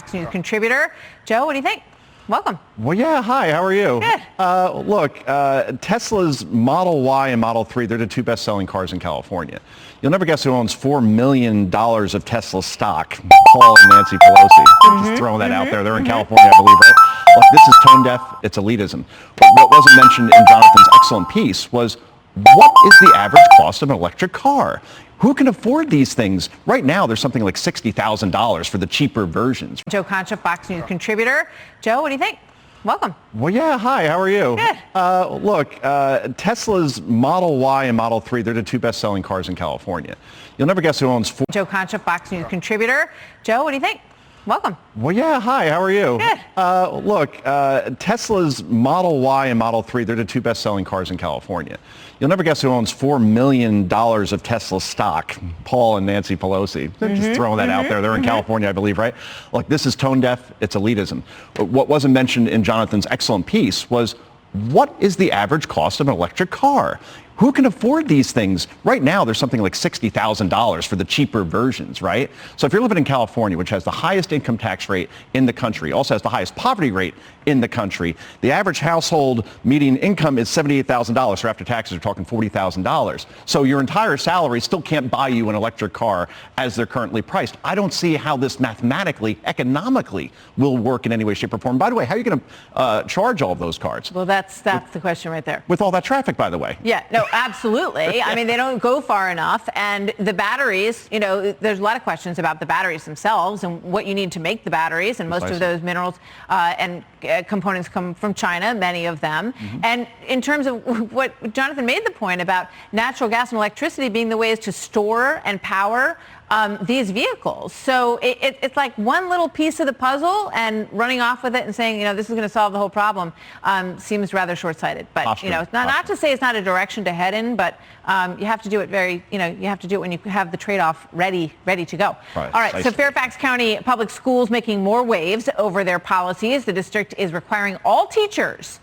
Fox News contributor. Joe, what do you think? Welcome. Well, yeah, hi, how are you? Good. Look, Tesla's Model Y and Model 3, they're the two best-selling cars in California. You'll never guess who owns $4 million of Tesla stock. Paul and Nancy Pelosi. Just throwing that out there. They're in California, I believe, right? Look, this is tone deaf. It's elitism. But what wasn't mentioned in Jonathan's excellent piece was, what is the average cost of an electric car? Who can afford these things? Right now, there's something like $60,000 for the cheaper versions. Joe Concha, Fox News contributor. Joe, what do you think? Welcome. Well, yeah, hi, how are you? Good. Look, Tesla's Model Y and Model 3, they're the two best-selling cars in California. You'll never guess who owns Joe Concha, Fox News contributor. Joe, what do you think? Welcome. Well, yeah, hi, how are you? Good. Look, Tesla's Model Y and Model 3, they're the two best-selling cars in California. You'll never guess who owns $4 million of Tesla stock. Paul and Nancy Pelosi. Just throwing that out there. They're in California, I believe, right? Look, this is tone deaf. It's elitism. But what wasn't mentioned in Jonathan's excellent piece was, what is the average cost of an electric car? Who can afford these things? Right now, there's something like $60,000 for the cheaper versions, right? So if you're living in California, which has the highest income tax rate in the country, also has the highest poverty rate in the country, the average household median income is $78,000. So after taxes, we're talking $40,000. So your entire salary still can't buy you an electric car as they're currently priced. I don't see how this mathematically, economically will work in any way, shape, or form. By the way, how are you going to charge all of those cars? Well, that's the question right there. With all that traffic, by the way. Yeah, no, absolutely. I mean, they don't go far enough. And the batteries, you know, there's a lot of questions about the batteries themselves and what you need to make the batteries. And most of those minerals and components come from China, many of them. And in terms of what Jonathan made the point about natural gas and electricity being the ways to store and power these vehicles. So it's like one little piece of the puzzle, and running off with it and saying, you know, this is going to solve the whole problem seems rather short-sighted. But, you know, not to say it's not a direction to head in, but you have to do it you have to do it when you have the trade-off ready to go. Right. All right, so Fairfax County Public Schools making more waves over their policies. The district is requiring all teachers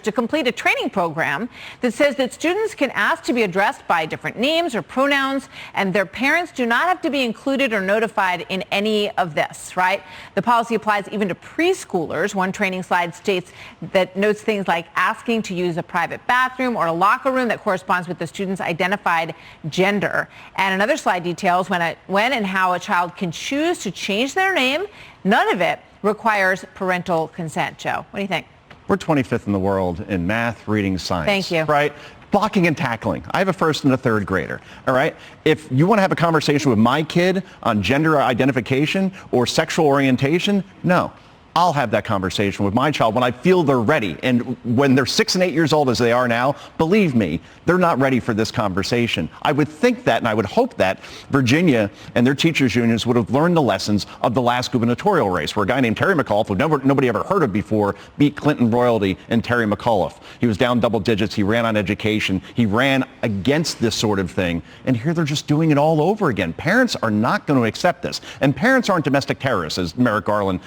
to complete a training program that says that students can ask to be addressed by different names or pronouns, and their parents do not have to be included or notified in any of this, right? The policy applies even to preschoolers. One training slide states that notes things like asking to use a private bathroom or a locker room that corresponds with the student's identified gender. And another slide details when and how a child can choose to change their name. None of it requires parental consent. Joe, what do you think? We're 25th in the world in math, reading, science. Thank you. Right? Blocking and tackling. I have a first and a third grader. All right? If you want to have a conversation with my kid on gender identification or sexual orientation, no. I'll have that conversation with my child when I feel they're ready. And when they're 6 and 8 years old, as they are now, believe me, they're not ready for this conversation. I would think that, and I would hope that Virginia and their teachers unions would have learned the lessons of the last gubernatorial race, where a guy named Terry McAuliffe, who nobody ever heard of before, beat Clinton royalty and Terry McAuliffe. He was down double digits. He ran on education. He ran against this sort of thing. And here they're just doing it all over again. Parents are not going to accept this. And parents aren't domestic terrorists, as Merrick Garland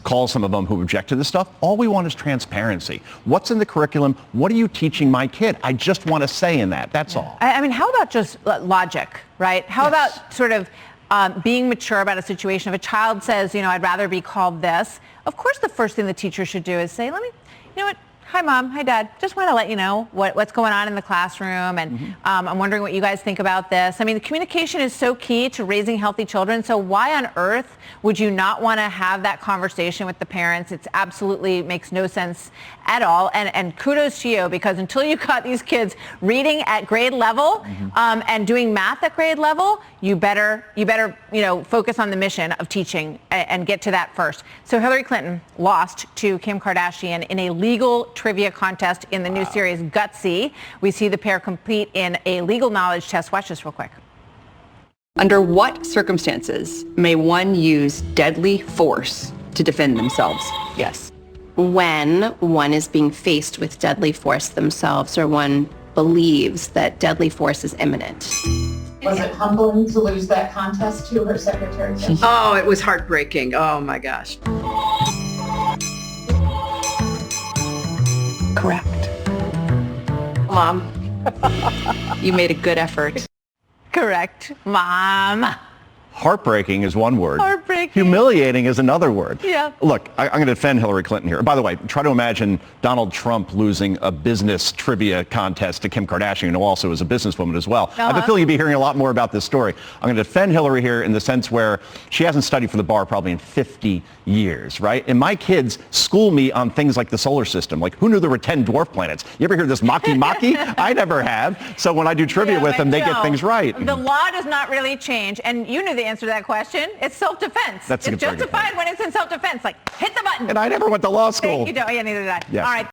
calls some of them who object to this stuff. All we want is transparency. What's in the curriculum? What are you teaching my kid? I just want a say in that. That's all. I mean, how about just logic, right? How about sort of being mature about a situation? If a child says, you know, I'd rather be called this, of course the first thing the teacher should do is say, you know what? Hi, Mom. Hi, Dad. Just want to let you know what's going on in the classroom, and I'm wondering what you guys think about this. I mean, the communication is so key to raising healthy children, so why on earth would you not want to have that conversation with the parents? It absolutely makes no sense at all, and kudos to you, because until you got these kids reading at grade level and doing math at grade level, you better focus on the mission of teaching and get to that first. So Hillary Clinton lost to Kim Kardashian in a legal trivia contest in the new series Gutsy. We see the pair compete in a legal knowledge test. Watch this real quick. Under what circumstances may one use deadly force to defend themselves? Yes. When one is being faced with deadly force themselves, or one believes that deadly force is imminent. Was it humbling to lose that contest to her secretary? Oh, it was heartbreaking. Oh my gosh. Correct. Mom. You made a good effort. Correct, Mom. Heartbreaking is one word. Heartbreaking. Humiliating is another word. Yeah. Look, I'm going to defend Hillary Clinton here. By the way, try to imagine Donald Trump losing a business trivia contest to Kim Kardashian, who also is a businesswoman as well. I have a feeling you'll be hearing a lot more about this story. I'm going to defend Hillary here in the sense where she hasn't studied for the bar probably in 50 years, right? And my kids school me on things like the solar system. Like, who knew there were 10 dwarf planets? You ever hear this maki? I never have. So when I do trivia with them, they get things right. The law does not really change. And you knew the answer to that question. It's self-defense. That's a it's very good justified when it's in self-defense. Like, hit the button. And I never went to law school. You don't. Yeah, neither did I. Yes. All right.